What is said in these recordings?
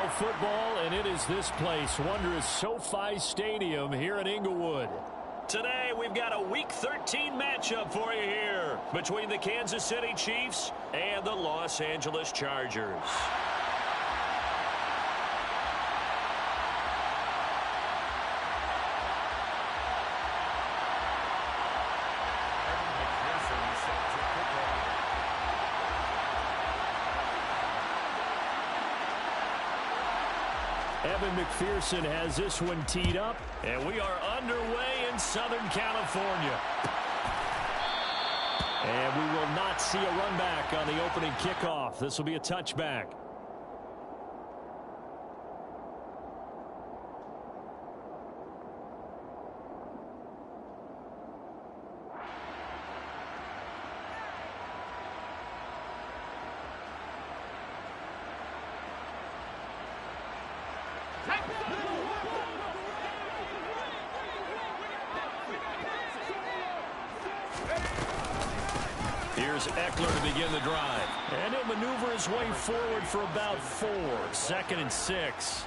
NFL football, and it is this place, wondrous SoFi Stadium here in Inglewood. Today, we've got a Week 13 matchup for you here between the Kansas City Chiefs and the Los Angeles Chargers. Evan McPherson has this one teed up, and we are underway in Southern California. And we will not see a run back on the opening kickoff. This will be a touchback. Here's Eckler to begin the drive. And he'll maneuver his way forward for about 4. 2nd and 6.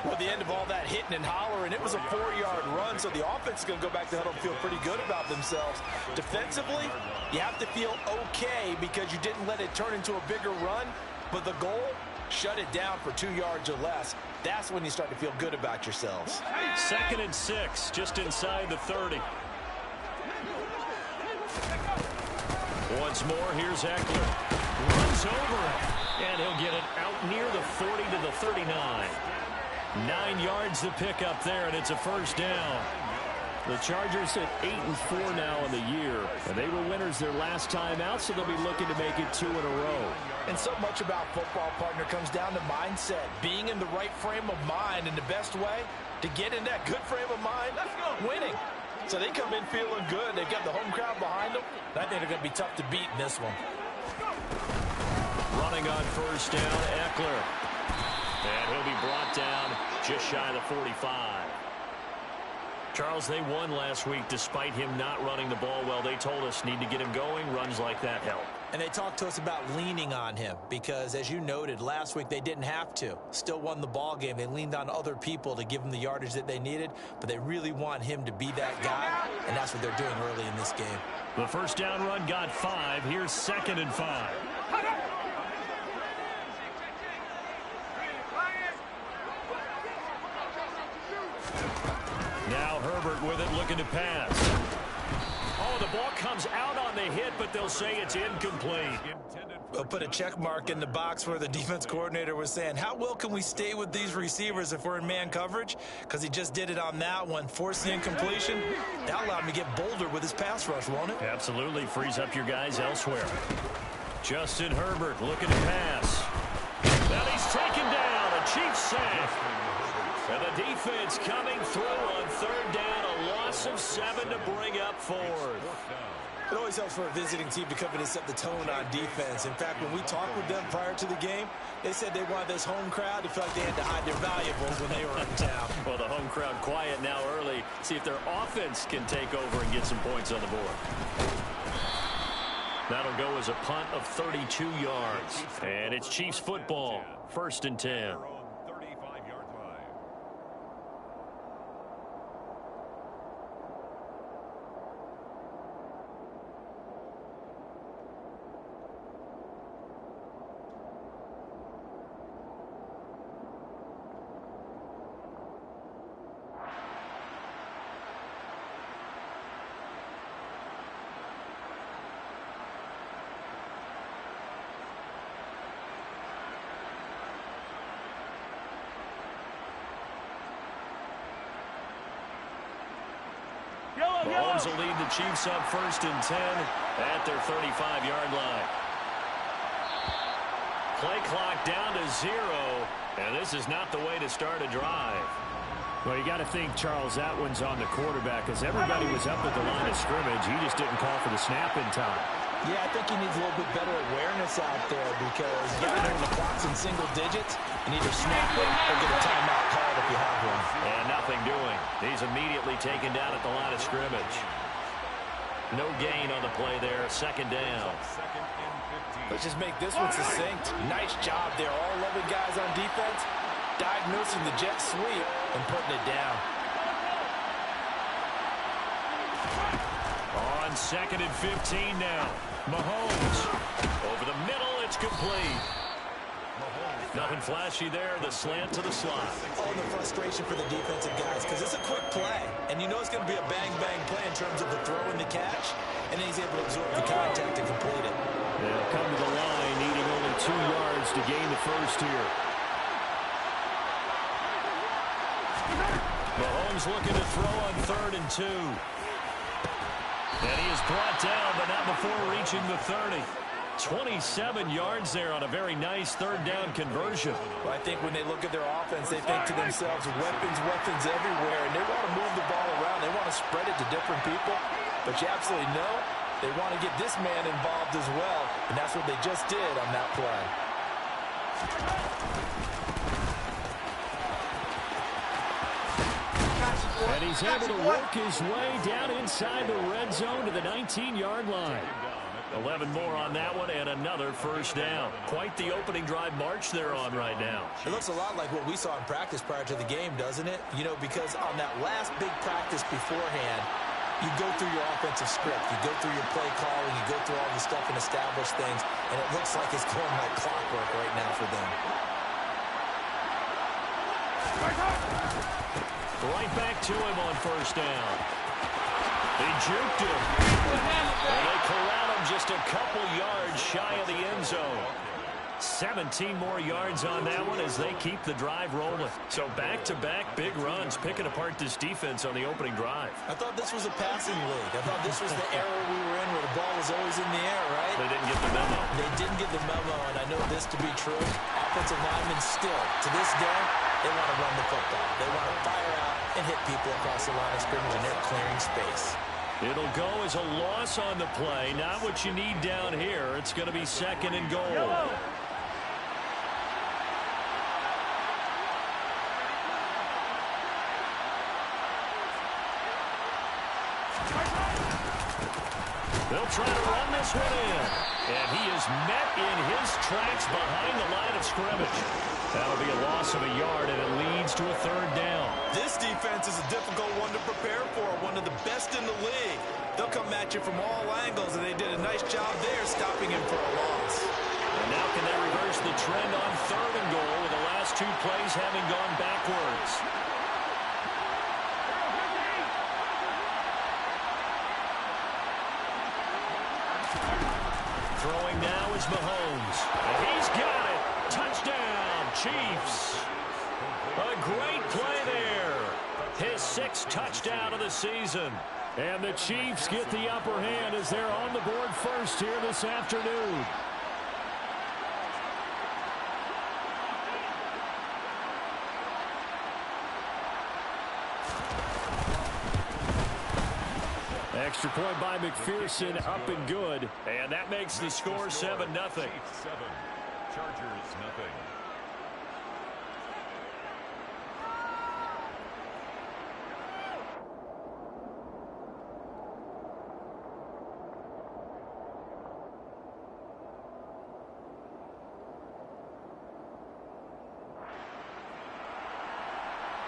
Well, at the end of all that hitting and hollering, it was a 4-yard run, so the offense is going to go back to huddle and feel pretty good about themselves. Defensively, you have to feel okay because you didn't let it turn into a bigger run, but the goal, shut it down for 2 yards or less. That's when you start to feel good about yourselves. 2nd and 6, just inside the 30. Once more, here's Eckler. Runs over it, and he'll get it out near the 40 to the 39. 9 yards to pick up there, and it's a first down. The Chargers at 8-4 now in the year, and they were winners their last time out, so they'll be looking to make it 2 in a row. And so much about football, partner, comes down to mindset, being in the right frame of mind, and the best way to get in that good frame of mind, winning. So they come in feeling good. They've got the home crowd behind them. I think they're going to be tough to beat in this one. Running on first down, Eckler. And he'll be brought down just shy of the 45. Charles, they won last week despite him not running the ball well. They told us need to get him going. Runs like that help. And they talked to us about leaning on him because, as you noted, last week they didn't have to. Still won the ball game. They leaned on other people to give them the yardage that they needed, but they really want him to be that guy, and that's what they're doing early in this game. The first down run got 5. Here's 2nd and 5. Now Herbert with it, looking to pass. Oh, the ball comes out on the hit, but they'll say it's incomplete. They'll put a check mark in the box where the defense coordinator was saying, how well can we stay with these receivers if we're in man coverage? Because he just did it on that one, forced the incompletion. That'll allow him to get bolder with his pass rush, won't it? Absolutely, frees up your guys elsewhere. Justin Herbert looking to pass. Now he's taken down, a Chiefs sack. And the defense coming through on 3rd down, a loss of 7 to bring up 4th. It always helps for a visiting team to come in and set the tone on defense. In fact, when we talked with them prior to the game, they said they wanted this home crowd to feel like they had to hide their valuables when they were in town. Well, the home crowd quiet now early. See if their offense can take over and get some points on the board. That'll go as a punt of 32 yards. And it's Chiefs football, 1st and 10. Mahomes will lead the Chiefs up 1st and 10 at their 35-yard line. Play clock down to 0, and this is not the way to start a drive. Well, you got to think, Charles, that one's on the quarterback because everybody was up at the line of scrimmage. He just didn't call for the snap in time. Yeah, I think he needs a little bit better awareness out there because getting there when the clock's in single digits, and either snap it or get a timeout called if you have one. And nothing doing. He's immediately taken down at the line of scrimmage. No gain on the play there. Second down. Let's just make this one succinct. Nice job there. All 11 guys on defense diagnosing the jet sweep and putting it down. On 2nd and 15 now. Mahomes. Over the middle. It's complete. Nothing flashy there. The slant to the slot. Oh, the frustration for the defensive guys because it's a quick play. And you know it's going to be a bang-bang play in terms of the throw and the catch. And then he's able to absorb the contact and complete it. They'll come to the line, needing only 2 yards to gain the first here. Mahomes looking to throw on 3rd and 2. And he is brought down, but not before reaching the 30. 27 yards there on a very nice 3rd down conversion. Well, I think when they look at their offense, they think to themselves, weapons everywhere, and they want to move the ball around. They want to spread it to different people. But you absolutely know they want to get this man involved as well, and that's what they just did on that play. And he's able to work his way down inside the red zone to the 19-yard line. 11 more on that one and another first down. Quite the opening drive march they're on right now. It looks a lot like what we saw in practice prior to the game, doesn't it? You know, because on that last big practice beforehand, you go through your offensive script, you go through your play calling, you go through all the stuff and establish things, and it looks like it's going like clockwork right now for them. Right back to him on first down. He juked him. And they corral him just a couple yards shy of the end zone. 17 more yards on that one as they keep the drive rolling. So back-to-back big runs, picking apart this defense on the opening drive. I thought this was a passing league. I thought this was the era we were in where the ball was always in the air, right? They didn't get the memo. They didn't get the memo, and I know this to be true. Offensive linemen still, to this day, they want to run the football. They want to fire out and hit people across the line of scrimmage, and they're clearing space. It'll go as a loss on the play. Not what you need down here. It's going to be 2nd and goal. Yellow. They'll try to run this one in. And he is met in his tracks behind the line of scrimmage. That'll be a loss of a yard, and it leads to a 3rd down. This defense is a difficult one to prepare for, one of the best in the league. They'll come at you from all angles, and they did a nice job there stopping him for a loss. And now can they reverse the trend on 3rd and goal with the last 2 plays having gone backwards? Throwing now is Mahomes. And he's got it. Touchdown, Chiefs. A great play there. His 6th touchdown of the season. And the Chiefs get the upper hand as they're on the board first here this afternoon. Extra point by McPherson, up and good. And that makes the score 7-0. 7, Chargers, nothing.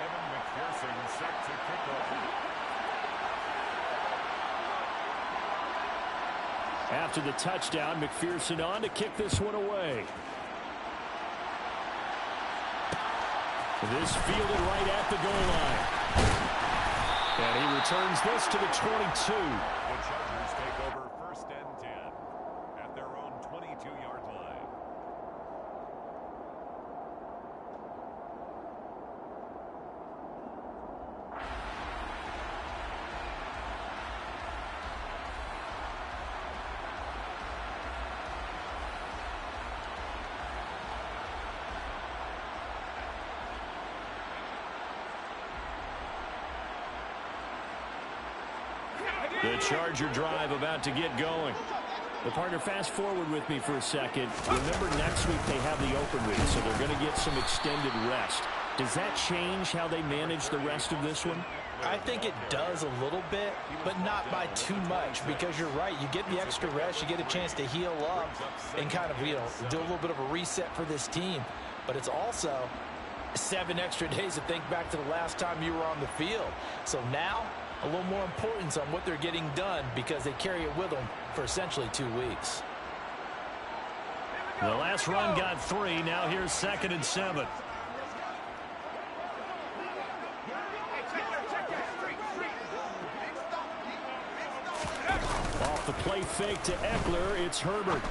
Evan McPherson set to kick off. After the touchdown, McPherson on to kick this one away. This fielded right at the goal line. And he returns this to the 22. The Chargers take over 1st and 10 at their own 22-yard line. The Charger drive about to get going. The partner, fast forward with me for a second. Remember, next week they have the open week, so they're going to get some extended rest. Does that change how they manage the rest of this one? I think it does a little bit, but not by too much, because you're right. You get the extra rest, you get a chance to heal up and kind of, do a little bit of a reset for this team. But it's also 7 extra days to think back to the last time you were on the field. So now, a little more importance on what they're getting done, because they carry it with them for essentially 2 weeks. The last run got 3. Now here's 2nd and 7. Off the play fake to Eckler, it's Herbert.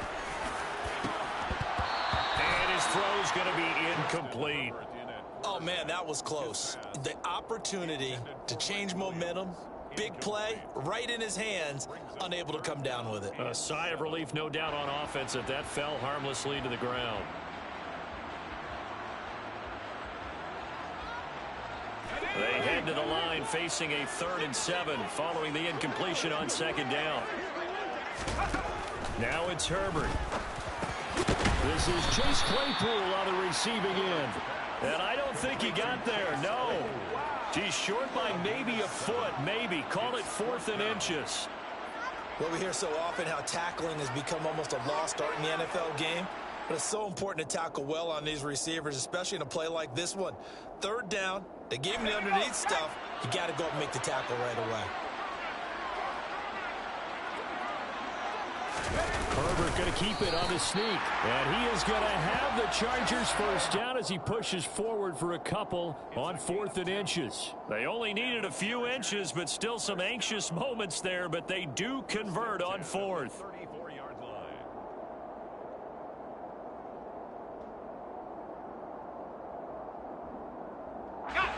And his throw's going to be incomplete. Oh, man, that was close. The opportunity to change momentum, big play, right in his hands, unable to come down with it. A sigh of relief, no doubt, on offense if that fell harmlessly to the ground. They head to the line facing a 3rd and 7 following the incompletion on 2nd down. Now it's Herbert. This is Chase Claypool on the receiving end. And I don't think he got there, no. He's short by maybe a foot, maybe. Call it 4th and inches. Well, we hear so often how tackling has become almost a lost art in the NFL game. But it's so important to tackle well on these receivers, especially in a play like this one. 3rd down, they gave him the underneath stuff. You got to go up and make the tackle right away. Herbert going to keep it on the sneak. And he is going to have the Chargers first down as he pushes forward for a couple on 4th and inches. They only needed a few inches, but still some anxious moments there. But they do convert on 4th. 34-yard line.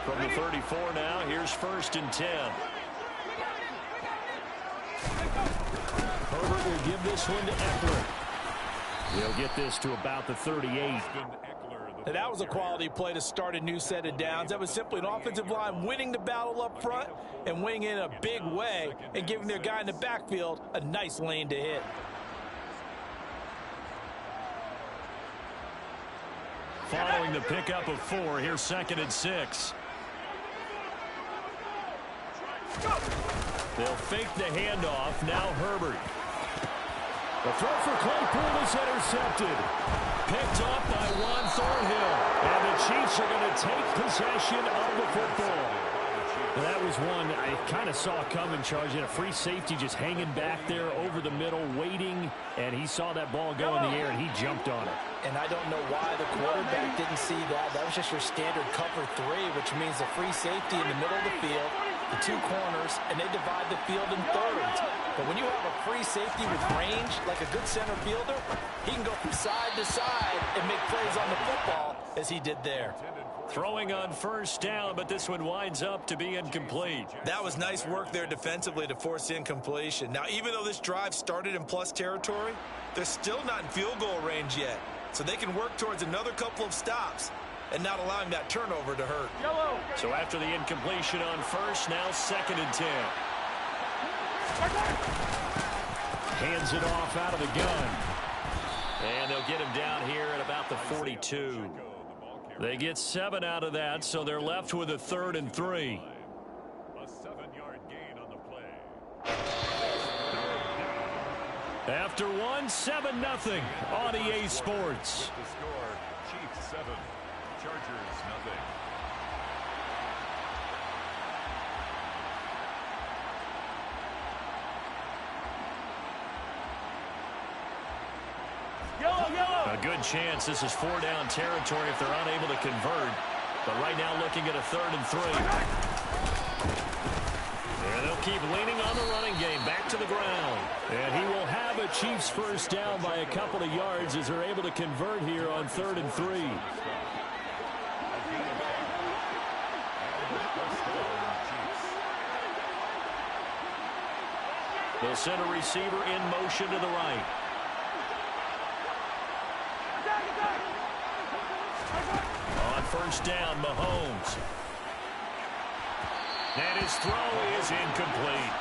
From the 34 now, here's 1st and 10. Herbert will give this one to Eckler. He'll get this to about the 38. And that was a quality play to start a new set of downs. That was simply an offensive line winning the battle up front and winning in a big way and giving their guy in the backfield a nice lane to hit. Following the pickup of 4, here's 2nd and 6. They'll fake the handoff. Now Herbert. The throw for Claypool is intercepted. Picked up by Juan Thornhill. And the Chiefs are going to take possession of the football. And that was one I kind of saw coming, charging a free safety just hanging back there over the middle, waiting. And he saw that ball go in the air, and he jumped on it. And I don't know why the quarterback didn't see that. That was just your standard cover 3, which means a free safety in the middle of the field, the 2 corners, and they divide the field in thirds. But when you have a free safety with range, like a good center fielder, he can go from side to side and make plays on the football as he did there. Throwing on 1st down, but this one winds up to be incomplete. That was nice work there defensively to force incompletion. Now, even though this drive started in plus territory, they're still not in field goal range yet. So they can work towards another couple of stops and not allowing that turnover to hurt. So after the incompletion on 1st, now 2nd and 10. Hands it off out of the gun. And they'll get him down here at about the 42. They get 7 out of that, so they're left with a 3rd and 3. A 7-yard gain on the play. After 1, 7-0 on EA Sports. The score, Chiefs 7, Chargers 0. A good chance this is 4-down territory if they're unable to convert. But right now looking at a 3rd and 3. And they'll keep leaning on the running game back to the ground. And he will have a Chiefs first down by a couple of yards as they're able to convert here on 3rd and 3. They'll send a receiver in motion to the right. On 1st down, Mahomes. And his throw is incomplete.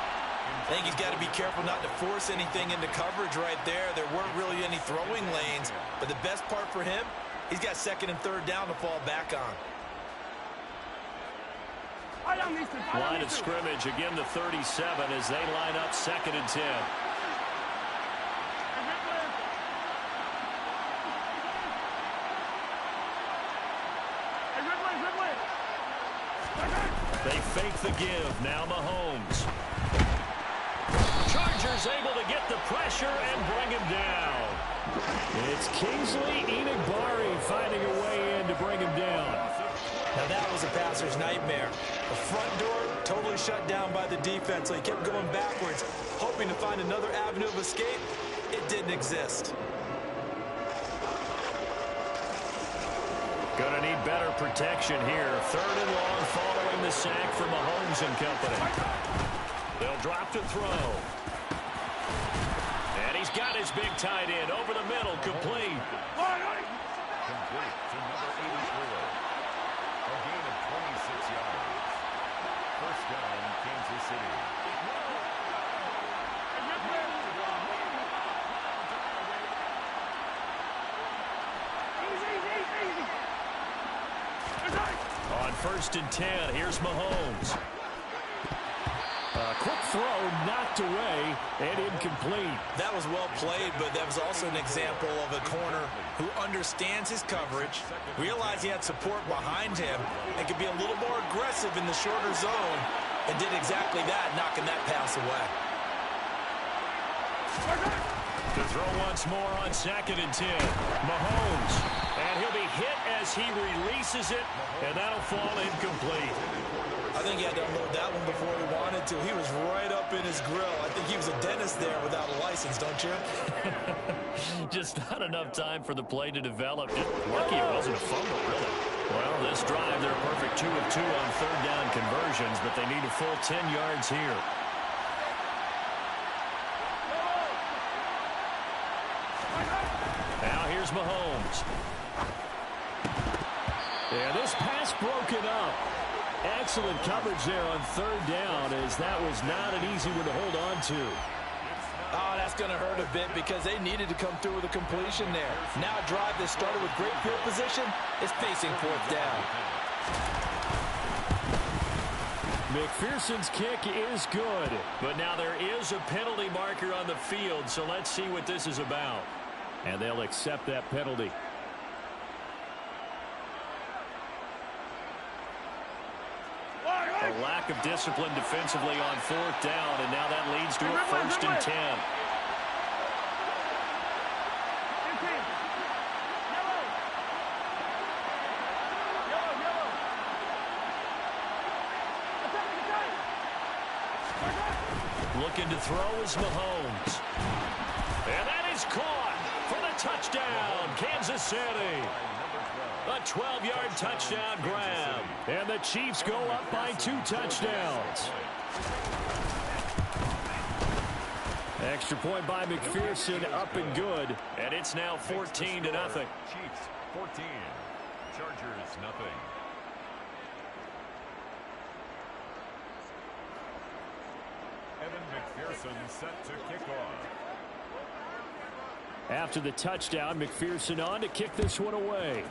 I think he's got to be careful not to force anything into coverage right there. There weren't really any throwing lanes. But the best part for him, he's got 2nd and 3rd down to fall back on. Line of scrimmage, again the 37 as they line up 2nd and 10. They fake the give. Now Mahomes. Chargers able to get the pressure and bring him down. It's Kingsley Enagbari finding a way in to bring him down. Now that was a passer's nightmare. The front door totally shut down by the defense, so he kept going backwards, hoping to find another avenue of escape. It didn't exist. Going to need better protection here. 3rd and long following the sack from Mahomes and company. They'll drop to throw. And he's got his big tight end over the middle, complete. Complete to number 84. A gain of 26 yards. First down, Kansas City. On 1st and 10, here's Mahomes. Quick throw, knocked away, and incomplete. That was well played, but that was also an example of a corner who understands his coverage, realized he had support behind him, and could be a little more aggressive in the shorter zone, and did exactly that, knocking that pass away. To throw once more on 2nd and 10. Mahomes. And he'll be hit as he releases it, and that'll fall incomplete. I think he had to unload that one before he wanted to. He was right up in his grill. I think he was a dentist there without a license, don't you? Just not enough time for the play to develop. Lucky it wasn't a fumble, really. Well, this drive, they're perfect 2 of 2 on 3rd down conversions, but they need a full 10 yards here. Now here's Mahomes. And this pass broken up. Excellent coverage there on 3rd down, as that was not an easy one to hold on to. Oh, that's going to hurt a bit because they needed to come through with a completion there. Now a drive that started with great field position is facing 4th down. McPherson's kick is good, but now there is a penalty marker on the field, so let's see what this is about. And they'll accept that penalty. A lack of discipline defensively on 4th down, and now that leads to a 1st and 10. Looking to throw is Mahomes. And that is caught for the touchdown, Kansas City. A 12-yard touchdown grab. And the Chiefs go up by 2 touchdowns. Extra point by McPherson, up and good. And it's now 14-0. Chiefs 14. Chargers nothing. Evan McPherson set to kick off. After the touchdown, McPherson on to kick this one away.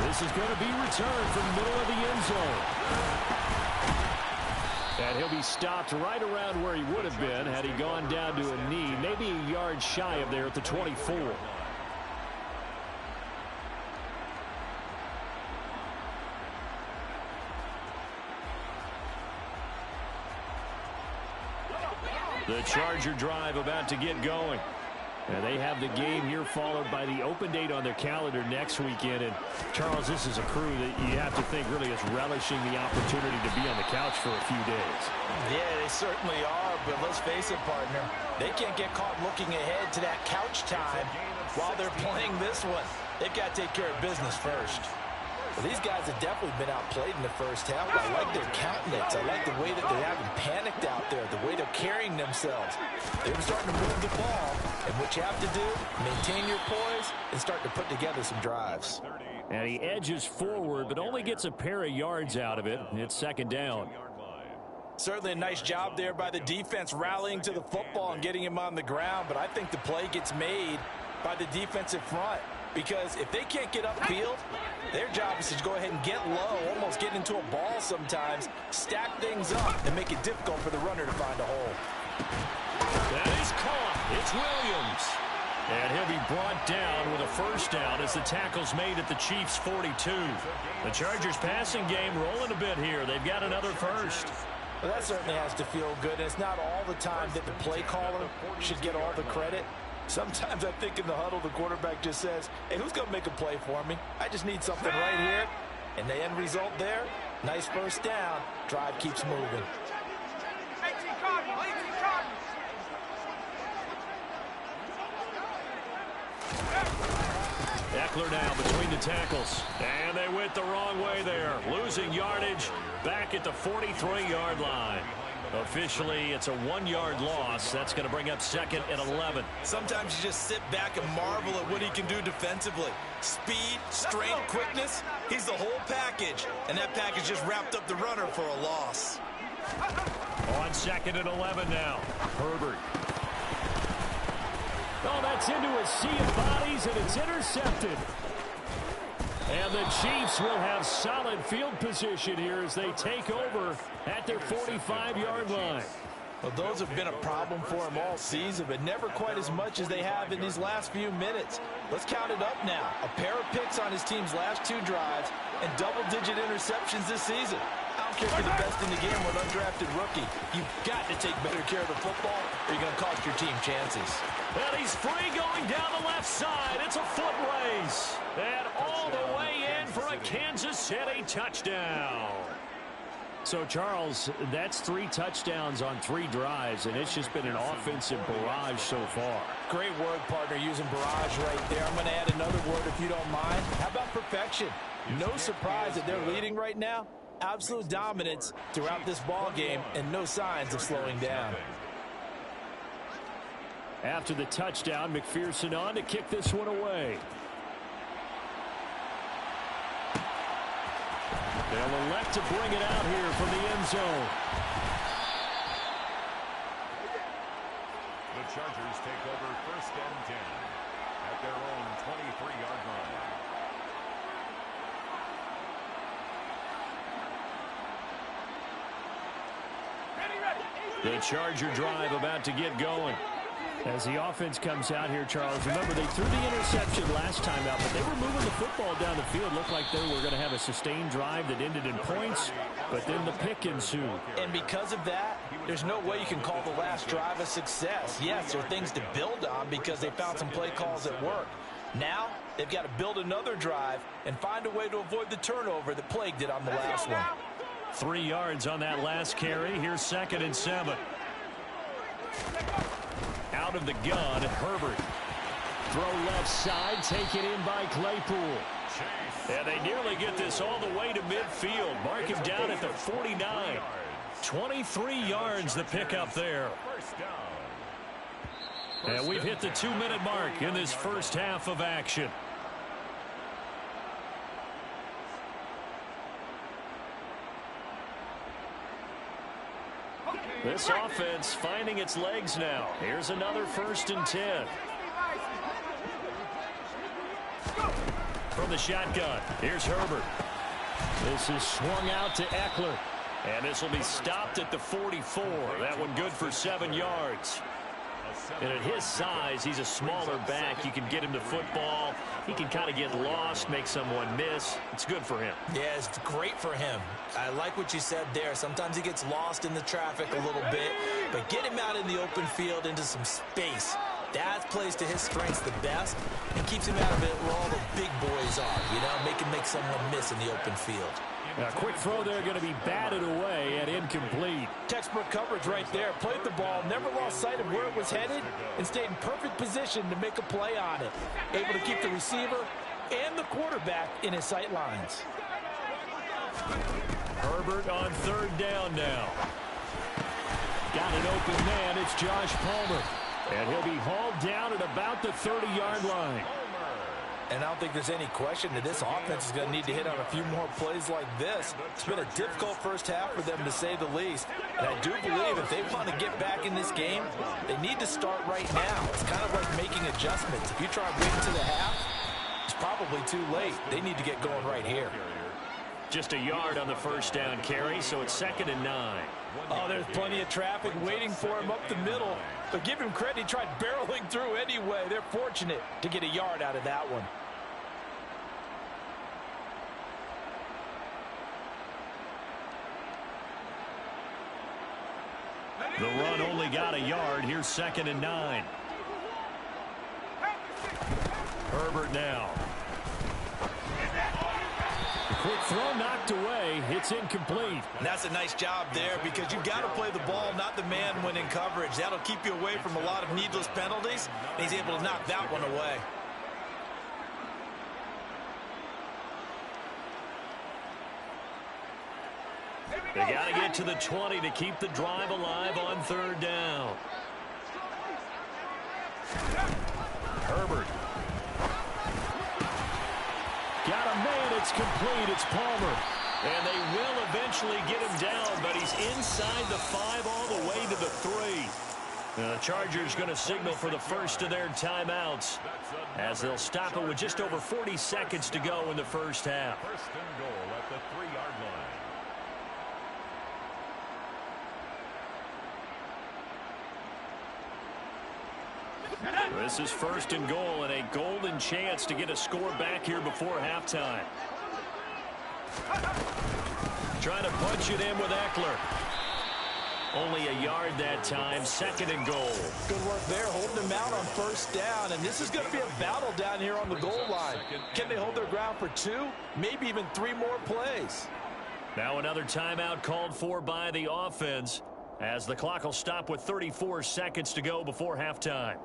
This is going to be returned from the middle of the end zone. And he'll be stopped right around where he would have been had he gone down to a knee, maybe a yard shy of there at the 24. The Charger drive about to get going. And they have the game here followed by the open date on their calendar next weekend. And, Charles, this is a crew that you have to think really is relishing the opportunity to be on the couch for a few days. Yeah, they certainly are, but let's face it, partner. They can't get caught looking ahead to that couch time while they're playing this one. They've got to take care of business first. Well, these guys have definitely been outplayed in the first half. I like their countenance. I like the way that they haven't panicked out there, the way they're carrying themselves. They're starting to move the ball. And what you have to do, maintain your poise and start to put together some drives. And he edges forward, but only gets a pair of yards out of it. It's 2nd down. Certainly a nice job there by the defense rallying to the football and getting him on the ground. But I think the play gets made by the defensive front. because if they can't get upfield, their job is to go ahead and get low, almost get into a ball sometimes, stack things up, and make it difficult for the runner to find a hole. That is caught. It's Williams. And he'll be brought down with a first down as the tackle's made at the Chiefs' 42. The Chargers' passing game rolling a bit here. They've got another first. Well, that certainly has to feel good. And it's not all the time that the play caller should get all the credit. Sometimes I think in the huddle, the quarterback just says, hey, who's going to make a play for me? I just need something right here. And the end result there, nice first down. Drive keeps moving. Eckler now between the tackles. And they went the wrong way there. Losing yardage back at the 43-yard line. Officially, it's a 1-yard loss. That's going to bring up second and 11. Sometimes you just sit back and marvel at what he can do defensively. Speed, strength, quickness. He's the whole package. And that package just wrapped up the runner for a loss. On second and 11 now. Herbert. Oh, that's into a sea of bodies, and it's intercepted. And the Chiefs will have solid field position here as they take over at their 45-yard line. Well, those have been a problem for him all season, but never quite as much as they have in these last few minutes. Let's count it up now. A pair of picks on his team's last 2 drives and double-digit interceptions this season. I don't care if you're the best in the game or an undrafted rookie. You've got to take better care of the football or you're going to cost your team chances. And he's free going down the left side. It's a foot race. And all the way in for a Kansas City touchdown. So, Charles, that's 3 touchdowns on 3 drives, and it's just been an offensive barrage so far. Great word, partner, using barrage right there. I'm going to add another word if you don't mind. How about perfection? No surprise that they're leading right now. Absolute dominance throughout this ball game and no signs of slowing down. After the touchdown, McPherson on to kick this one away. They'll elect to bring it out here from the end zone. The Chargers take over first and 10 at their own 23-yard line. The Charger drive about to get going. As the offense comes out here, Charles, remember they threw the interception last time out, but they were moving the football down the field. Looked like they were going to have a sustained drive that ended in points, but then the pick ensued. And because of that, there's no way you can call the last drive a success. Yes, there are things to build on because they found some play calls that work. Now, they've got to build another drive and find a way to avoid the turnover that plagued it on the last one. 3 yards on that last carry. Here's second and 7. Out of the gun, Herbert. Throw left side, taken in by Claypool. And they nearly get this all the way to midfield. Mark him down at the 49. 23 yards the pickup there. And we've hit the 2-minute mark in this first half of action. This offense finding its legs now. Here's another first and 10. From the shotgun, here's Herbert. This is swung out to Eckler. And this will be stopped at the 44. That one good for 7 yards. And at his size, he's a smaller back. You can get him to football. He can kind of get lost, make someone miss. It's good for him. Yeah, it's great for him. I like what you said there. Sometimes he gets lost in the traffic a little bit, but get him out in the open field into some space. That plays to his strengths the best and keeps him out of it where all the big boys are, you know, make someone miss in the open field. A quick throw there going to be batted away and incomplete. Textbook coverage right there. Played the ball, never lost sight of where it was headed, and stayed in perfect position to make a play on it. Able to keep the receiver and the quarterback in his sight lines. Herbert on third down now. Got an open man. It's Josh Palmer. And he'll be hauled down at about the 30-yard line. And I don't think there's any question that this offense is going to need to hit on a few more plays like this. It's been a difficult first half for them, to say the least. And I do believe if they want to get back in this game, they need to start right now. It's kind of like making adjustments. If you try to wait until the half, it's probably too late. They need to get going right here. Just a yard on the first down carry, so it's 2nd and 9. Oh, there's plenty of traffic waiting for him up the middle. But give him credit, he tried barreling through anyway. They're fortunate to get a yard out of that one. The run only got a yard. Here's 2nd and 9. Herbert now. The quick throw knocked away. It's incomplete. And that's a nice job there because you've got to play the ball, not the man when in coverage. That'll keep you away from a lot of needless penalties. And he's able to knock that one away. They got to get to the 20 to keep the drive alive on 3rd down. Herbert. Got a man. It's complete. It's Palmer. And they will eventually get him down, but he's inside the 5 all the way to the 3. The Chargers going to signal for the first of their timeouts as they'll stop it with just over 40 seconds to go in the first half. 1st and goal at the 3-yard line. This is 1st and goal and a golden chance to get a score back here before halftime. Trying to punch it in with Eckler. Only a yard that time. 2nd and goal. Good work there, holding them out on 1st down. And this is going to be a battle down here on the goal line. Can they hold their ground for 2, maybe even 3 more plays? Now another timeout called for by the offense as the clock will stop with 34 seconds to go before halftime.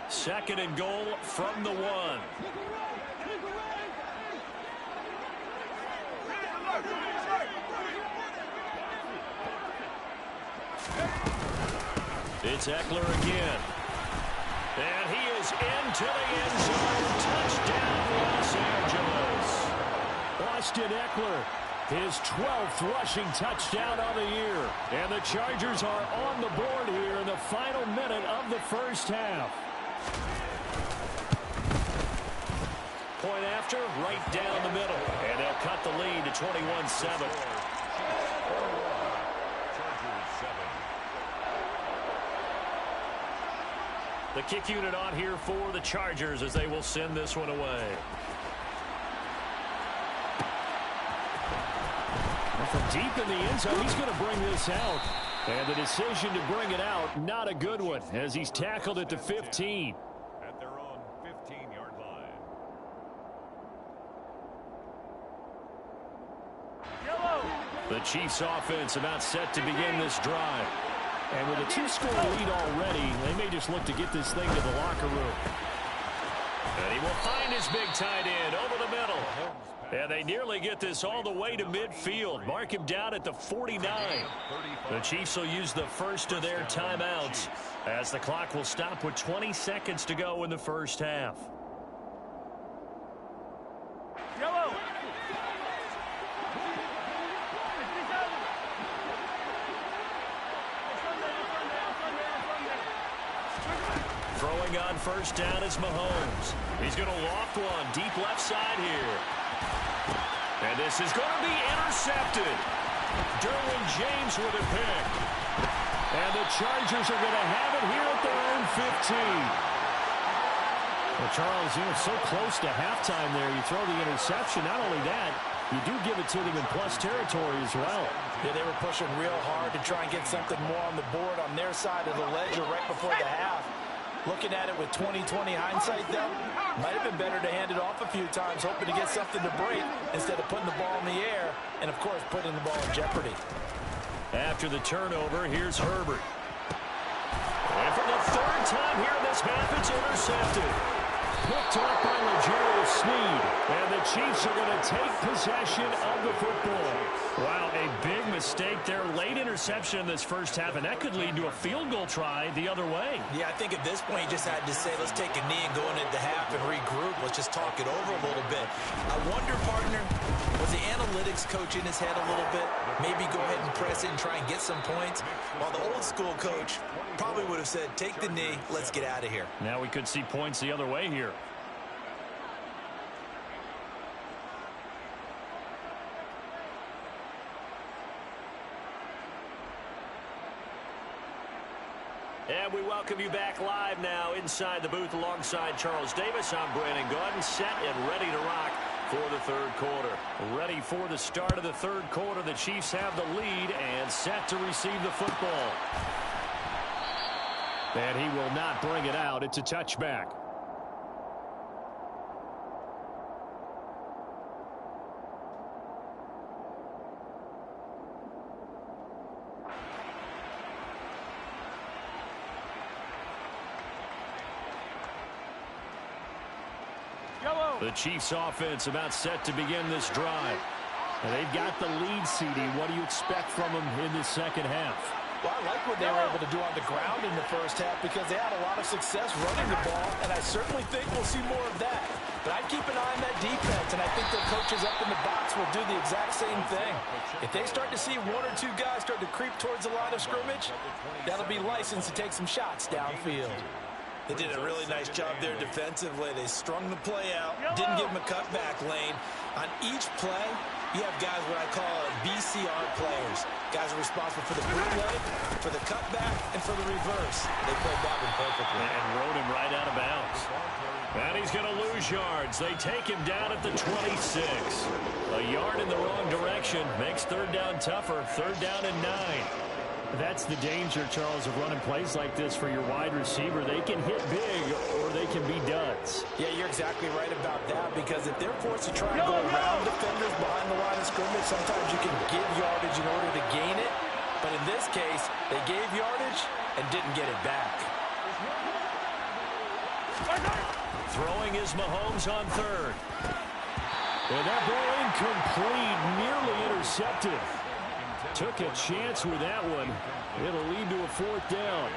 Second and goal from the 1. It's Eckler again. And he is into the end zone. Touchdown, Los Angeles. Austin Eckler, his 12th rushing touchdown of the year. And the Chargers are on the board here in the final minute of the first half. Point after, right down the middle. And they'll cut the lead to 21-7. The kick unit on here for the Chargers as they will send this one away. And from deep in the end zone, he's going to bring this out. And the decision to bring it out, not a good one, as he's tackled at the 15. At their own 15-yard line. The Chiefs offense about set to begin this drive. And with a 2-score lead already, they may just look to get this thing to the locker room. And he will find his big tight end over the middle. And they nearly get this all the way to midfield. Mark him down at the 49. The Chiefs will use the first of their timeouts as the clock will stop with 20 seconds to go in the first half. Throwing on first down is Mahomes. He's going to loft one deep left side here. And this is going to be intercepted. Derwin James with a pick. And the Chargers are going to have it here at their own 15. Well, Charles, you know, so close to halftime there. You throw the interception. Not only that, you do give it to them in plus territory as well. Yeah, they were pushing real hard to try and get something more on the board on their side of the ledger right before the half. Looking at it with 20/20 hindsight, though, might have been better to hand it off a few times, hoping to get something to break instead of putting the ball in the air and, of course, putting the ball in jeopardy. After the turnover, here's Herbert. And for the 3rd time here in this half, it's intercepted. Picked off by L'Jarius Sneed. And the Chiefs are going to take possession of the football. Wow, a big mistake there. Late interception in this first half, and that could lead to a field goal try the other way. Yeah, I think at this point you just had to say, let's take a knee and go into half and regroup. Let's just talk it over a little bit. I wonder, partner, was the analytics coach in his head a little bit? Maybe go ahead and press it and try and get some points? While the old school coach probably would have said, take the knee, let's get out of here. Now we could see points the other way here. And we welcome you back live now inside the booth alongside Charles Davis. I'm Brandon Gaudin, set and ready to rock for the third quarter. Ready for the start of the third quarter. The Chiefs have the lead and set to receive the football. And he will not bring it out. It's a touchback. The Chiefs offense about set to begin this drive. And they've got the lead, CD. What do you expect from them in this second half? Well, I like what they were able to do on the ground in the first half because they had a lot of success running the ball, and I certainly think we'll see more of that. But I'd keep an eye on that defense, and I think their coaches up in the box will do the exact same thing. If they start to see one or two guys start to creep towards the line of scrimmage, that'll be licensed to take some shots downfield. They did a really nice job there defensively. They strung the play out, didn't give them a cutback lane. On each play, you have guys what I call BCR players. Guys are responsible for the bootleg, for the cutback, and for the reverse. They played that one perfectly. And rode him right out of bounds. And he's going to lose yards. They take him down at the 26. A yard in the wrong direction makes third down tougher. Third down and 9. That's the danger, Charles, of running plays like this for your wide receiver. They can hit big or they can be duds. Yeah, you're exactly right about that because if they're forced to try and go around defenders behind the line of scrimmage, sometimes you can give yardage in order to gain it. But in this case, they gave yardage and didn't get it back. Throwing is Mahomes on third. And that ball incomplete, nearly intercepted. Took a chance with that one. It'll lead to a fourth down.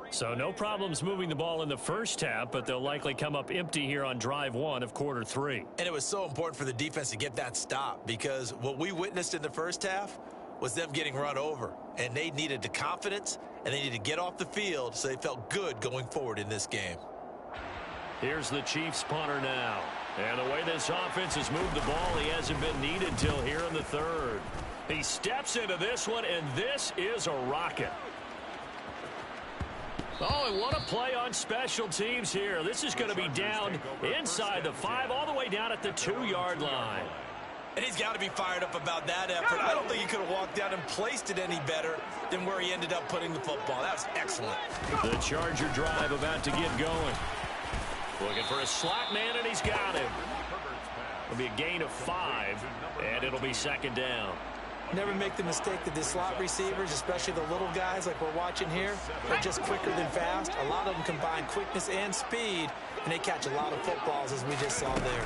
So no problems moving the ball in the first half, but they'll likely come up empty here on drive one of quarter three. And it was so important for the defense to get that stop because what we witnessed in the first half was them getting run over. And they needed the confidence, and they needed to get off the field so they felt good going forward in this game. Here's the Chiefs punter now. And the way this offense has moved the ball, he hasn't been needed till here in the third. He steps into this one, and this is a rocket. Oh, and what a play on special teams here. This is going to be down inside the 5, all the way down at the 2-yard line. And he's got to be fired up about that effort. I don't think he could have walked down and placed it any better than where he ended up putting the football. That was excellent. The Charger drive about to get going. Looking for a slot man, and he's got him. It'll be a gain of 5, and it'll be second down. Never make the mistake that the slot receivers, especially the little guys like we're watching here, are just quicker than fast. A lot of them combine quickness and speed, and they catch a lot of footballs, as we just saw there.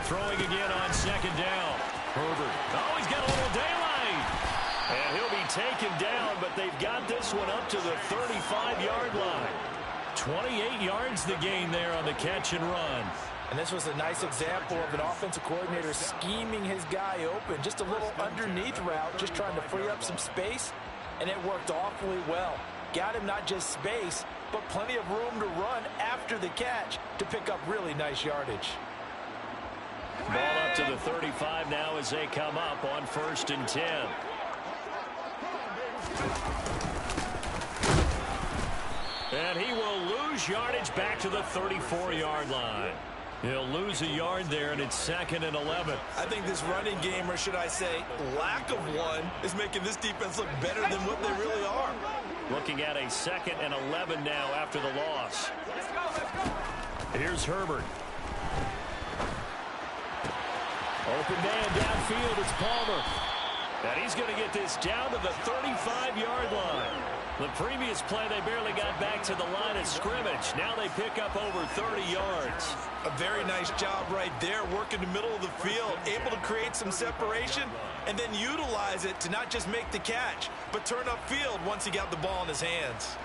Throwing again on second down. Herbert. Oh, he's got a little daylight. And he'll be taken down, but they've got this one up to the 35-yard line. 28 yards the gain there on the catch and run. And this was a nice example of an offensive coordinator scheming his guy open. Just a little underneath route, just trying to free up some space, and it worked awfully well. Got him not just space, but plenty of room to run after the catch to pick up really nice yardage. Ball up to the 35 now as they come up on 1st and 10. And he will lose yardage back to the 34-yard line. He'll lose a yard there, and it's 2nd and 11. I think this running game, or should I say lack of one, is making this defense look better than what they really are. Looking at a 2nd and 11 now after the loss. Here's Herbert. Open man downfield, it's Palmer. And he's going to get this down to the 35-yard line. The previous play, they barely got back to the line of scrimmage. Now they pick up over 30 yards. A very nice job right there, working the middle of the field, able to create some separation and then utilize it to not just make the catch, but turn upfield once he got the ball in his hands.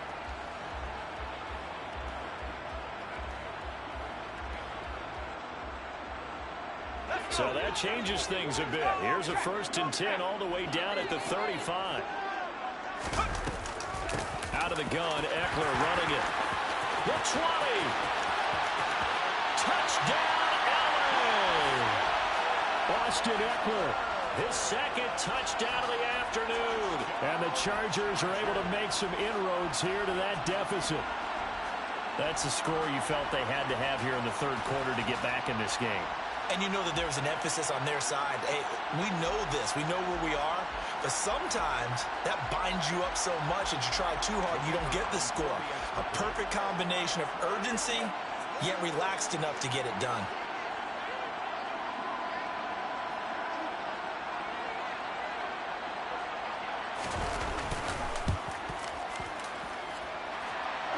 So that changes things a bit. Here's a 1st and 10 all the way down at the 35. Out of the gun, Eckler running it. The 20. Touchdown, LA! Austin Eckler, his 2nd touchdown of the afternoon. And the Chargers are able to make some inroads here to that deficit. That's the score you felt they had to have here in the 3rd quarter to get back in this game. And you know that there was an emphasis on their side. Hey, we know this. We know where we are. But sometimes that binds you up so much that you try too hard and you don't get the score. A perfect combination of urgency, yet relaxed enough to get it done.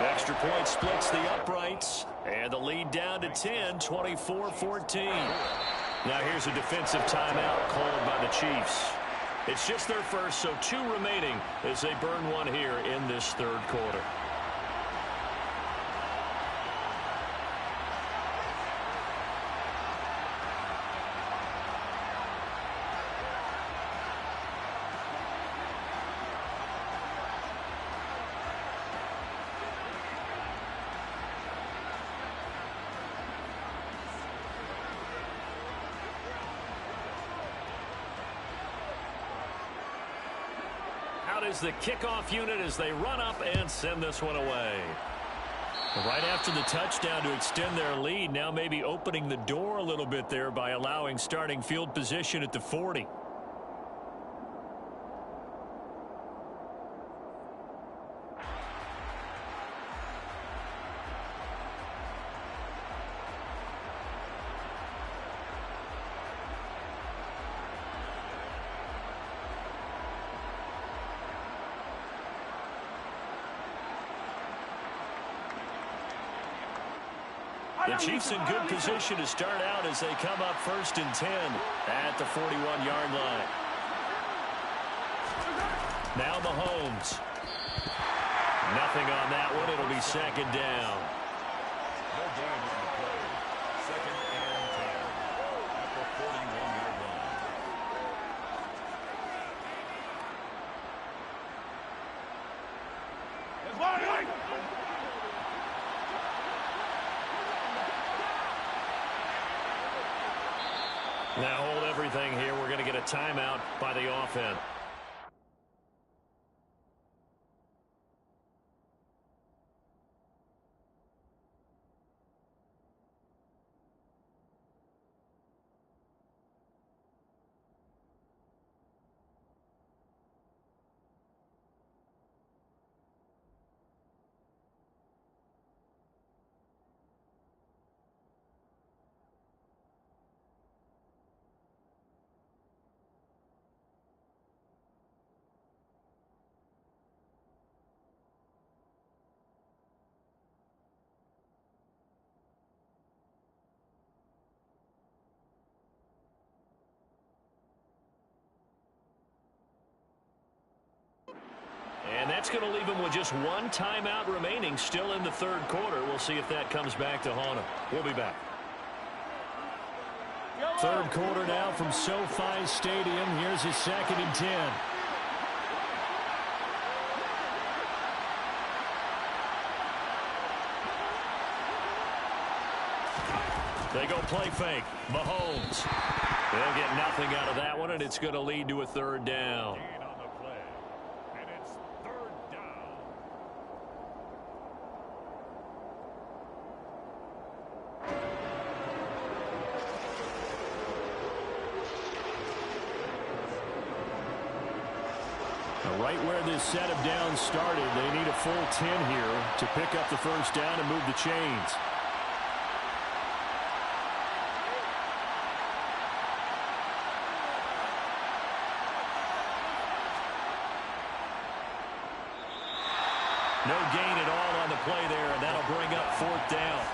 Extra point splits the uprights, and the lead down to 10, 24-14. Now here's a defensive timeout called by the Chiefs. It's just their first, so 2 remaining as they burn one here in this 3rd quarter. Is the kickoff unit as they run up and send this one away. Right after the touchdown to extend their lead, now maybe opening the door a little bit there by allowing starting field position at the 40. The Chiefs in good position to start out as they come up 1st and 10 at the 41-yard line. Now Mahomes. Nothing on that one. It'll be 2nd down. No gain on the play. 2nd and 10 at the 41-yard line. Now hold everything here. We're going to get a timeout by the offense. And that's going to leave him with just 1 timeout remaining still in the 3rd quarter. We'll see if that comes back to haunt him. We'll be back. 3rd quarter now from SoFi Stadium. Here's his 2nd and 10. They go play fake. Mahomes. They'll get nothing out of that one, and it's going to lead to a 3rd down. Right where this set of downs started, they need a full 10 here to pick up the 1st down and move the chains. No gain at all on the play there, and that'll bring up fourth down.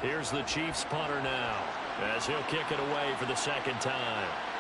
Here's the Chiefs punter now, as he'll kick it away for the second time.